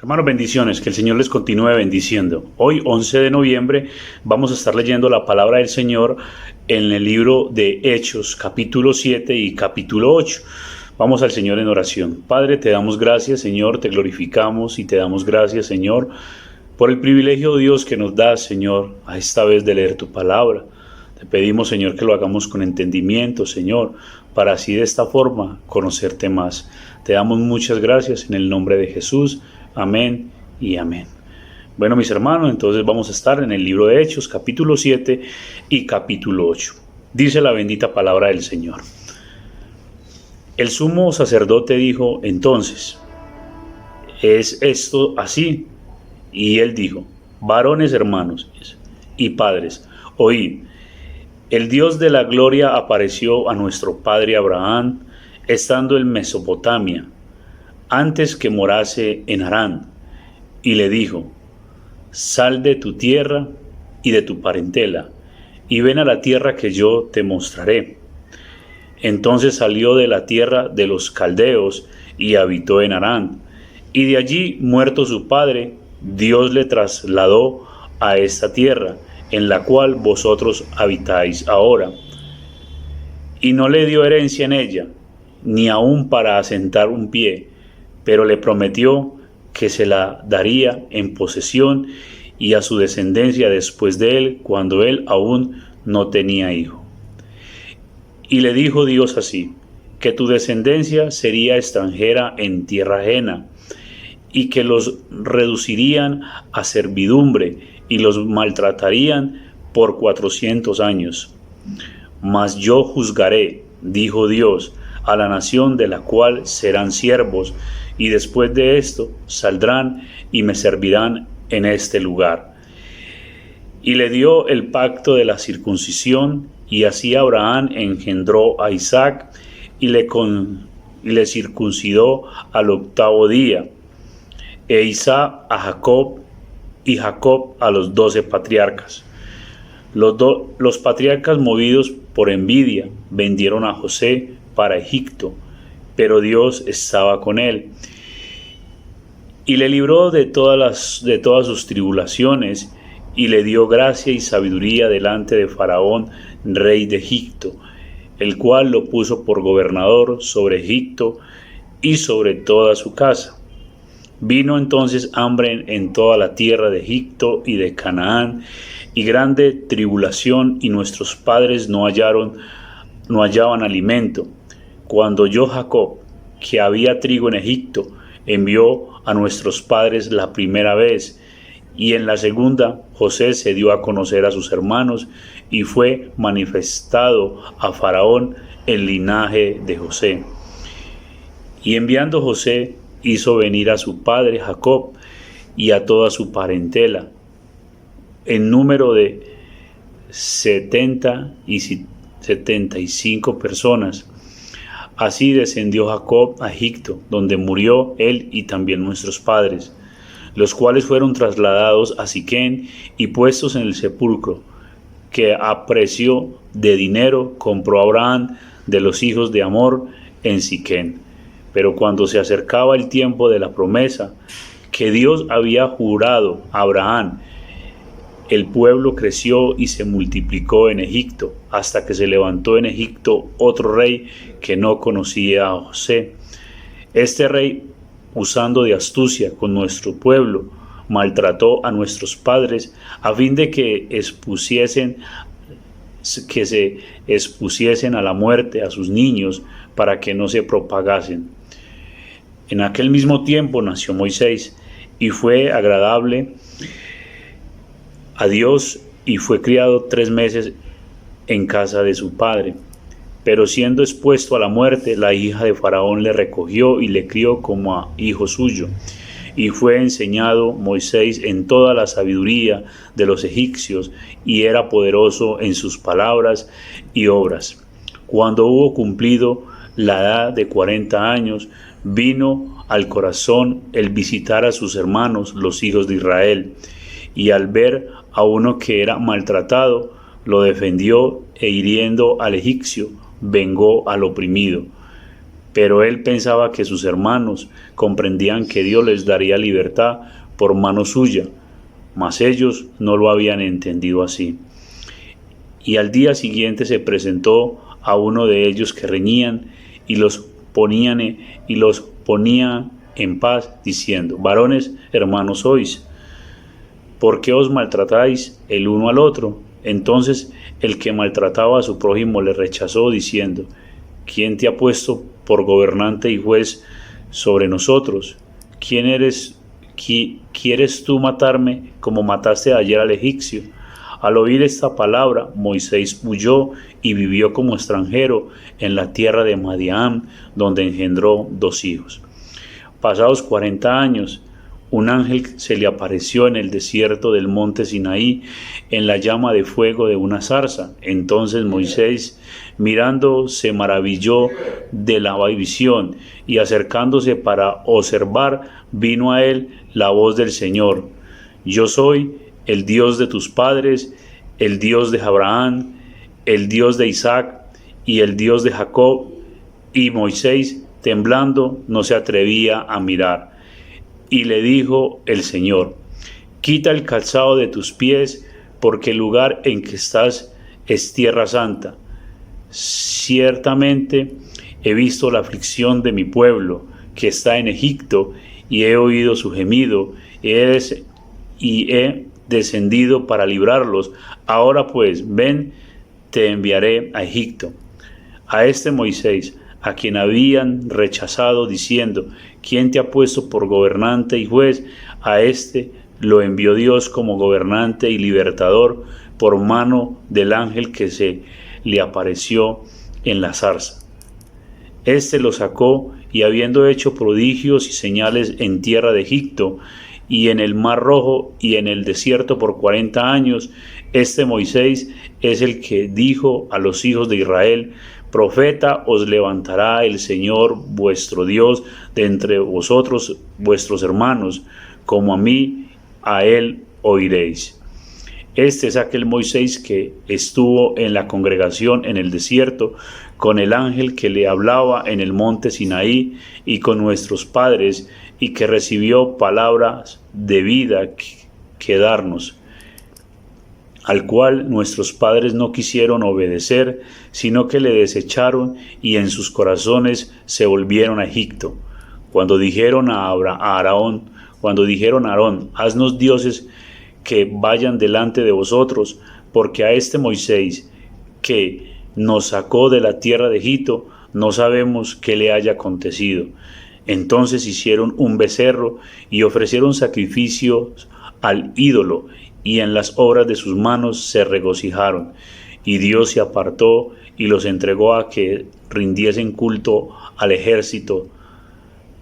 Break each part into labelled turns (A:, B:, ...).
A: Hermanos, bendiciones, que el Señor les continúe bendiciendo. Hoy, 11 de noviembre, vamos a estar leyendo la palabra del Señor en el libro de Hechos, capítulo 7 y capítulo 8. Vamos al Señor en oración. Padre, te damos gracias, Señor, te glorificamos y te damos gracias, Señor, por el privilegio, Dios, que nos das, Señor, a esta vez de leer tu palabra. Te pedimos, Señor, que lo hagamos con entendimiento, Señor, para así de esta forma conocerte más. Te damos muchas gracias en el nombre de Jesús. Amén y amén. Bueno, mis hermanos, entonces vamos a estar en el libro de Hechos, capítulo 7 y capítulo 8. Dice la bendita palabra del Señor. El sumo sacerdote dijo entonces: ¿es esto así? Y él dijo: varones, hermanos y padres, oíd. El Dios de la gloria apareció a nuestro padre Abraham, estando en Mesopotamia, antes que morase en Harán, y le dijo: sal de tu tierra y de tu parentela, y ven a la tierra que yo te mostraré. Entonces salió de la tierra de los caldeos y habitó en Harán, y de allí, muerto su padre, Dios le trasladó a esta tierra, en la cual vosotros habitáis ahora. Y no le dio herencia en ella, ni aun para asentar un pie, pero le prometió que se la daría en posesión y a su descendencia después de él, cuando él aún no tenía hijo. Y le dijo Dios así: que tu descendencia sería extranjera en tierra ajena, y que los reducirían a servidumbre y los maltratarían por 400 años. Mas yo juzgaré, dijo Dios, a la nación de la cual serán siervos, y después de esto saldrán y me servirán en este lugar. Y le dio el pacto de la circuncisión, y así Abraham engendró a Isaac y le circuncidó al 8º día, e Isaac a Jacob, y Jacob a los 12 patriarcas. Los patriarcas, movidos por envidia, vendieron a José para Egipto, pero Dios estaba con él y le libró de todas sus tribulaciones, y le dio gracia y sabiduría delante de Faraón, rey de Egipto, el cual lo puso por gobernador sobre Egipto y sobre toda su casa. Vino entonces hambre en toda la tierra de Egipto y de Canaán, y grande tribulación, y nuestros padres no hallaban alimento. Cuando oyó Jacob que había trigo en Egipto, envió a nuestros padres la primera vez, y en la segunda José se dio a conocer a sus hermanos, y fue manifestado a Faraón el linaje de José. Y enviando José, hizo venir a su padre Jacob y a toda su parentela, en número de 75 personas. Así descendió Jacob a Egipto, donde murió él y también nuestros padres, los cuales fueron trasladados a Siquén y puestos en el sepulcro, que a precio de dinero compró Abraham de los hijos de Amor en Siquén. Pero cuando se acercaba el tiempo de la promesa que Dios había jurado a Abraham, el pueblo creció y se multiplicó en Egipto, hasta que se levantó en Egipto otro rey que no conocía a José. Este rey, usando de astucia con nuestro pueblo, maltrató a nuestros padres a fin de que se expusiesen a la muerte a sus niños, para que no se propagasen. En aquel mismo tiempo nació Moisés, y fue agradable a Dios, y fue criado 3 meses en casa de su padre. Pero siendo expuesto a la muerte, la hija de Faraón le recogió y le crió como a hijo suyo. Y fue enseñado Moisés en toda la sabiduría de los egipcios, y era poderoso en sus palabras y obras. Cuando hubo cumplido la edad de 40 años, vino al corazón el visitar a sus hermanos, los hijos de Israel, y al ver a uno que era maltratado, lo defendió, e hiriendo al egipcio, vengó al oprimido. Pero él pensaba que sus hermanos comprendían que Dios les daría libertad por mano suya, mas ellos no lo habían entendido así. Y al día siguiente se presentó a uno de ellos que reñían y los ponía en paz, diciendo: varones, hermanos sois, ¿por qué os maltratáis el uno al otro? Entonces el que maltrataba a su prójimo le rechazó, diciendo: ¿quién te ha puesto por gobernante y juez sobre nosotros? ¿Quieres tú matarme como mataste ayer al egipcio? Al oír esta palabra, Moisés huyó y vivió como extranjero en la tierra de Madián, donde engendró 2 hijos. Pasados 40 años, un ángel se le apareció en el desierto del monte Sinaí, en la llama de fuego de una zarza. Entonces Moisés, mirando, se maravilló de la visión, y acercándose para observar, vino a él la voz del Señor: yo soy el Dios de tus padres, el Dios de Abraham, el Dios de Isaac y el Dios de Jacob. Y Moisés, temblando, no se atrevía a mirar. Y le dijo el Señor: quita el calzado de tus pies, porque el lugar en que estás es tierra santa. Ciertamente he visto la aflicción de mi pueblo que está en Egipto, y he oído su gemido, y he descendido para librarlos. Ahora pues, ven, te enviaré a Egipto. A este Moisés, a quien habían rechazado, diciendo: ¿quién te ha puesto por gobernante y juez? A este lo envió Dios como gobernante y libertador por mano del ángel que se le apareció en la zarza. Este lo sacó, y habiendo hecho prodigios y señales en tierra de Egipto y en el mar Rojo y en el desierto por 40 años, este Moisés es el que dijo a los hijos de Israel: profeta os levantará el Señor vuestro Dios de entre vosotros vuestros hermanos, como a mí, a él oiréis. Este es aquel Moisés que estuvo en la congregación en el desierto con el ángel que le hablaba en el monte Sinaí y con nuestros padres, y que recibió palabras de vida que darnos, al cual nuestros padres no quisieron obedecer, sino que le desecharon, y en sus corazones se volvieron a Egipto. Cuando dijeron a Aarón, haznos dioses que vayan delante de vosotros, porque a este Moisés que nos sacó de la tierra de Egipto no sabemos qué le haya acontecido. Entonces hicieron un becerro y ofrecieron sacrificios al ídolo, y en las obras de sus manos se regocijaron. Y Dios se apartó y los entregó a que rindiesen culto al ejército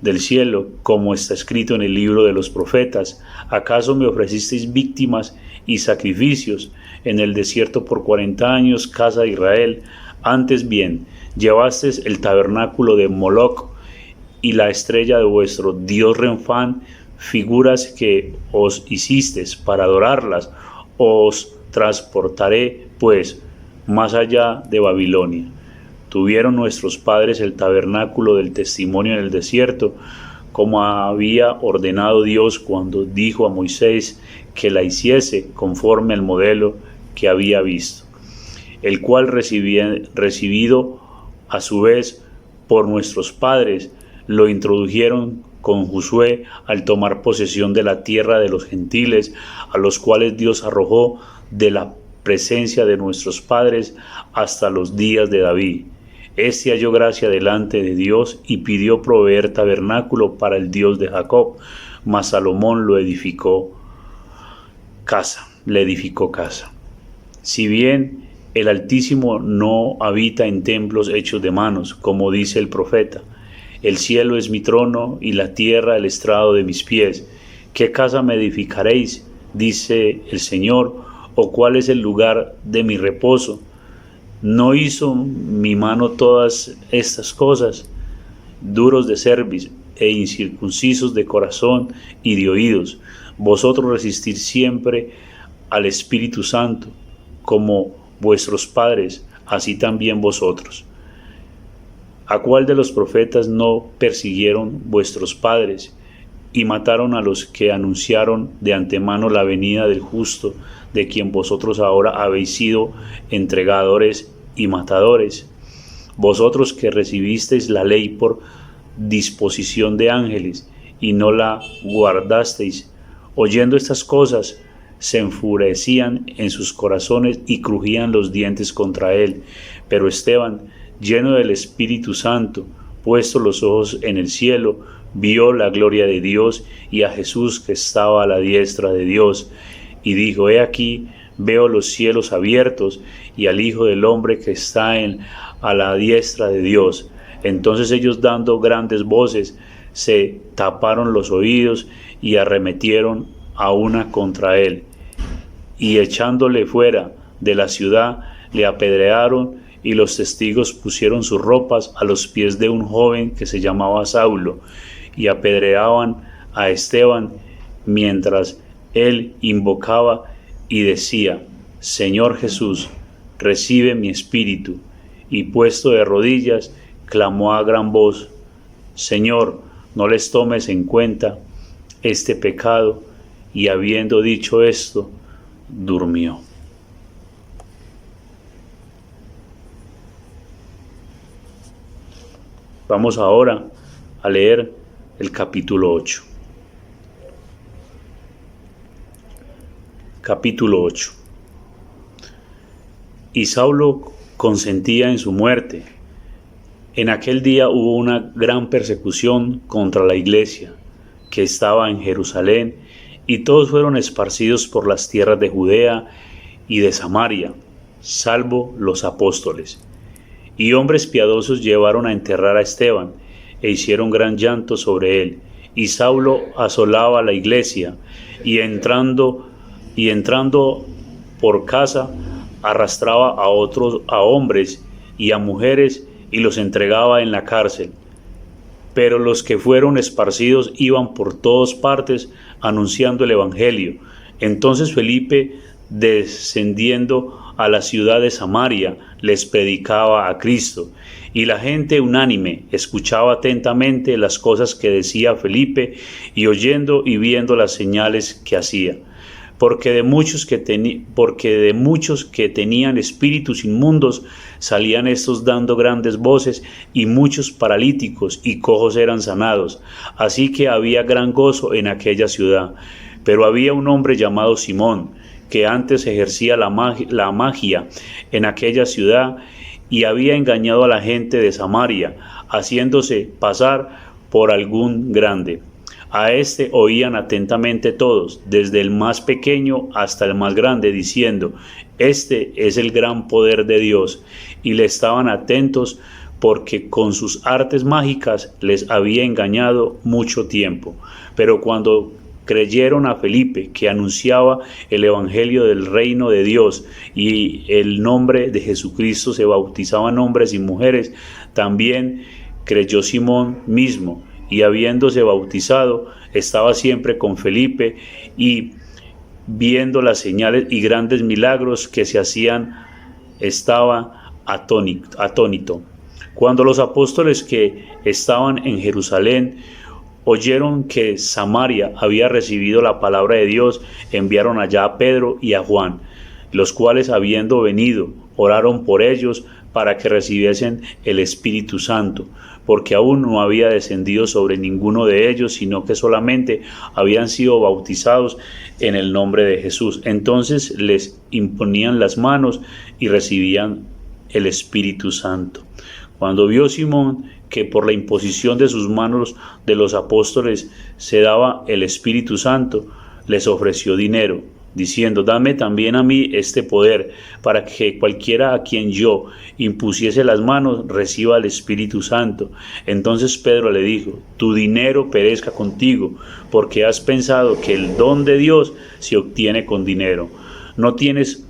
A: del cielo, como está escrito en el libro de los profetas: ¿acaso me ofrecisteis víctimas y sacrificios en el desierto por 40 años, casa de Israel? Antes bien, llevasteis el tabernáculo de Moloc y la estrella de vuestro dios Renfán, figuras que os hicisteis para adorarlas. Os transportaré pues más allá de Babilonia. Tuvieron nuestros padres el tabernáculo del testimonio en el desierto, como había ordenado Dios cuando dijo a Moisés que la hiciese conforme al modelo que había visto, el cual recibido a su vez por nuestros padres, lo introdujeron con Josué al tomar posesión de la tierra de los gentiles, a los cuales Dios arrojó de la presencia de nuestros padres hasta los días de David. Este halló gracia delante de Dios y pidió proveer tabernáculo para el Dios de Jacob, mas Salomón le edificó casa. Si bien el Altísimo no habita en templos hechos de manos, como dice el profeta: el cielo es mi trono y la tierra el estrado de mis pies. ¿Qué casa me edificaréis? Dice el Señor. ¿O cuál es el lugar de mi reposo? ¿No hizo mi mano todas estas cosas? Duros de cerviz e incircuncisos de corazón y de oídos, vosotros resistid siempre al Espíritu Santo, como vuestros padres, así también vosotros. ¿A cuál de los profetas no persiguieron vuestros padres y mataron a los que anunciaron de antemano la venida del justo, de quien vosotros ahora habéis sido entregadores y matadores? Vosotros que recibisteis la ley por disposición de ángeles y no la guardasteis, oyendo estas cosas, se enfurecían en sus corazones y crujían los dientes contra él. Pero Esteban, lleno del Espíritu Santo, puesto los ojos en el cielo, vio la gloria de Dios y a Jesús que estaba a la diestra de Dios, y dijo: He aquí, veo los cielos abiertos y al Hijo del Hombre que está a la diestra de Dios. Entonces ellos, dando grandes voces, se taparon los oídos y arremetieron a una contra él, y echándole fuera de la ciudad, le apedrearon, y los testigos pusieron sus ropas a los pies de un joven que se llamaba Saulo, y apedreaban a Esteban mientras él invocaba y decía: Señor Jesús, recibe mi espíritu. Y puesto de rodillas, clamó a gran voz: Señor, no les tomes en cuenta este pecado. Y habiendo dicho esto, durmió. Vamos ahora a leer el capítulo 8. Capítulo 8. Y Saulo consentía en su muerte. En aquel día hubo una gran persecución contra la iglesia que estaba en Jerusalén, y todos fueron esparcidos por las tierras de Judea y de Samaria, salvo los apóstoles. Y hombres piadosos llevaron a enterrar a Esteban, e hicieron gran llanto sobre él. Y Saulo asolaba la iglesia, y entrando por casa, arrastraba a hombres y a mujeres, y los entregaba en la cárcel. Pero los que fueron esparcidos iban por todas partes anunciando el evangelio. Entonces Felipe, descendiendo a la ciudad de Samaria, les predicaba a Cristo, y la gente unánime escuchaba atentamente las cosas que decía Felipe, y oyendo y viendo las señales que hacía. Porque de muchos que tenían espíritus inmundos salían estos dando grandes voces, y muchos paralíticos y cojos eran sanados. Así que había gran gozo en aquella ciudad. Pero había un hombre llamado Simón, que antes ejercía la magia en aquella ciudad, y había engañado a la gente de Samaria, haciéndose pasar por algún grande. A este oían atentamente todos, desde el más pequeño hasta el más grande, diciendo: Este es el gran poder de Dios. Y le estaban atentos, porque con sus artes mágicas les había engañado mucho tiempo. Pero cuando creyeron a Felipe, que anunciaba el evangelio del reino de Dios, y el nombre de Jesucristo se bautizaban hombres y mujeres, también creyó Simón mismo, y habiéndose bautizado, estaba siempre con Felipe, y viendo las señales y grandes milagros que se hacían, estaba atónito. Cuando los apóstoles que estaban en Jerusalén oyeron que Samaria había recibido la palabra de Dios, enviaron allá a Pedro y a Juan, los cuales, habiendo venido, oraron por ellos para que recibiesen el Espíritu Santo, porque aún no había descendido sobre ninguno de ellos, sino que solamente habían sido bautizados en el nombre de Jesús. Entonces les imponían las manos y recibían el Espíritu Santo. Cuando vio Simón que por la imposición de sus manos de los apóstoles se daba el Espíritu Santo, les ofreció dinero, diciendo: Dame también a mí este poder, para que cualquiera a quien yo impusiese las manos reciba el Espíritu Santo. Entonces Pedro le dijo: Tu dinero perezca contigo, porque has pensado que el don de Dios se obtiene con dinero. No tienes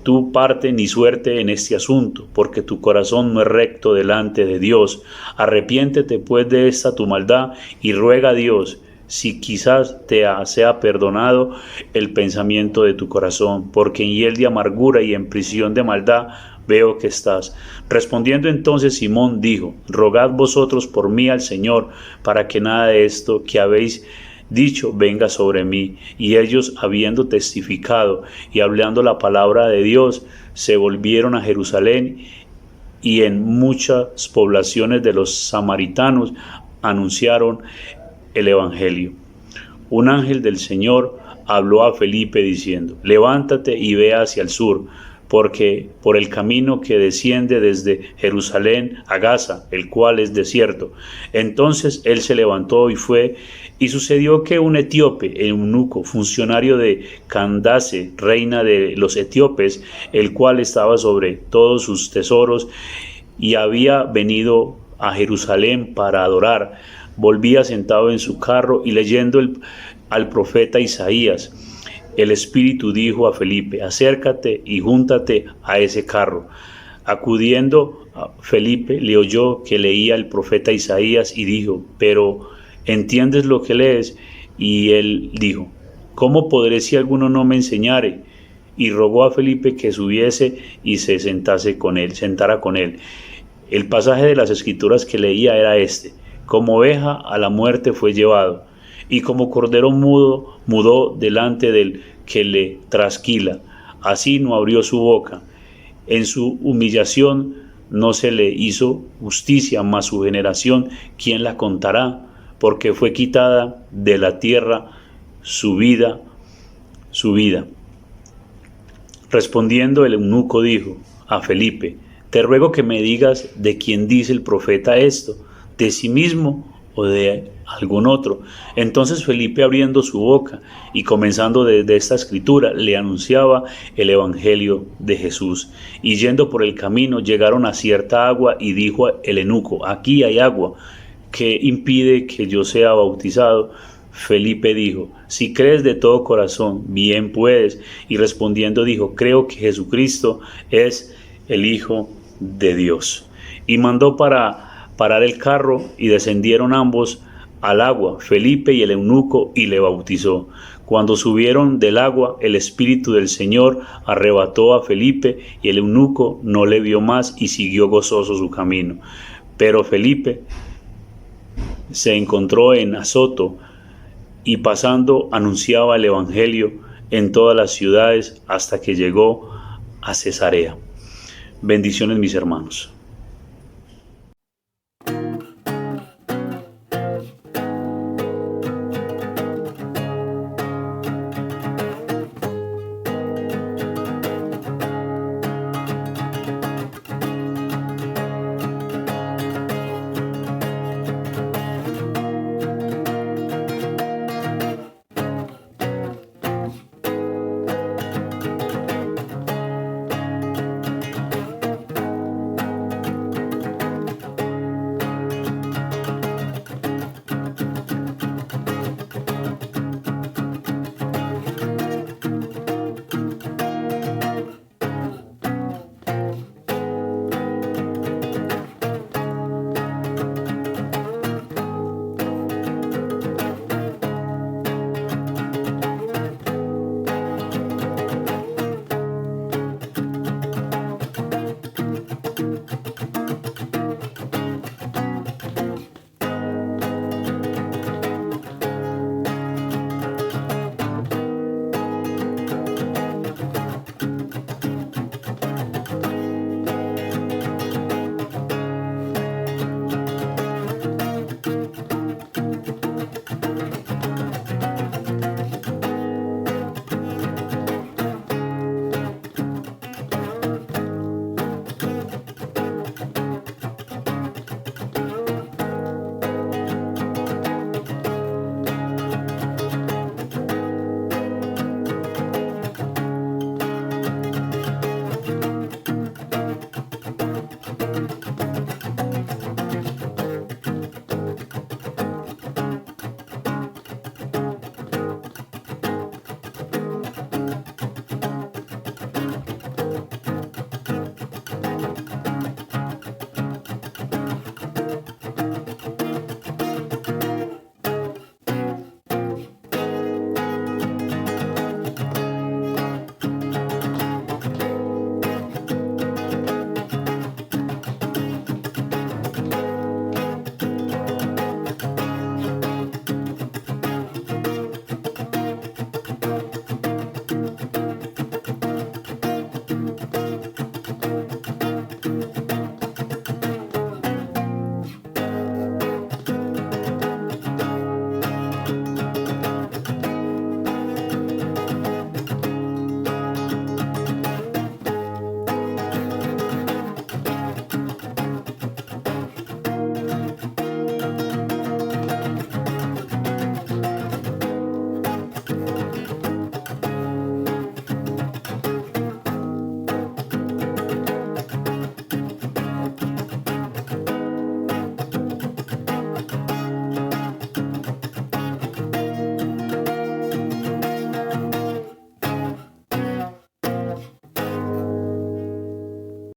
A: tu parte ni suerte en este asunto, porque tu corazón no es recto delante de Dios. Arrepiéntete pues de esta tu maldad, y ruega a Dios, si quizás te sea perdonado el pensamiento de tu corazón, porque en hiel de amargura y en prisión de maldad veo que estás. Respondiendo entonces Simón dijo: rogad vosotros por mí al Señor, para que nada de esto que habéis dicho venga sobre mí. Y ellos, habiendo testificado y hablando la palabra de Dios, se volvieron a Jerusalén, y en muchas poblaciones de los samaritanos anunciaron el evangelio. Un ángel del Señor habló a Felipe diciendo: levántate y ve hacia el sur, porque por el camino que desciende desde Jerusalén a Gaza, el cual es desierto. Entonces él se levantó y fue, y sucedió que un etíope, eunuco, funcionario de Candace, reina de los etíopes, el cual estaba sobre todos sus tesoros y había venido a Jerusalén para adorar, volvía sentado en su carro y leyendo al profeta Isaías. El Espíritu dijo a Felipe: acércate y júntate a ese carro. Acudiendo, Felipe le oyó que leía el profeta Isaías y dijo: pero ¿entiendes lo que lees? Y él dijo: ¿cómo podré si alguno no me enseñare? Y rogó a Felipe que subiese y se sentara con él. El pasaje de las Escrituras que leía era este: como oveja a la muerte fue llevado, y como cordero mudo mudó delante del que le trasquila, así no abrió su boca. En su humillación no se le hizo justicia, mas su generación, ¿quién la contará? Porque fue quitada de la tierra su vida. Respondiendo el eunuco dijo a Felipe: te ruego que me digas de quién dice el profeta esto, de sí mismo o de algún otro. Entonces Felipe, abriendo su boca y comenzando desde esta escritura, le anunciaba el evangelio de Jesús. Y yendo por el camino llegaron a cierta agua, y dijo el eunuco: aquí hay agua, ¿qué impide que yo sea bautizado? Felipe dijo: si crees de todo corazón, bien puedes. Y respondiendo dijo: creo que Jesucristo es el Hijo de Dios. Y mandó parar el carro, y descendieron ambos al agua, Felipe y el eunuco, y le bautizó. Cuando subieron del agua, el Espíritu del Señor arrebató a Felipe, y el eunuco no le vio más y siguió gozoso su camino. Pero Felipe se encontró en Azoto, y pasando anunciaba el evangelio en todas las ciudades hasta que llegó a Cesarea. Bendiciones, mis hermanos.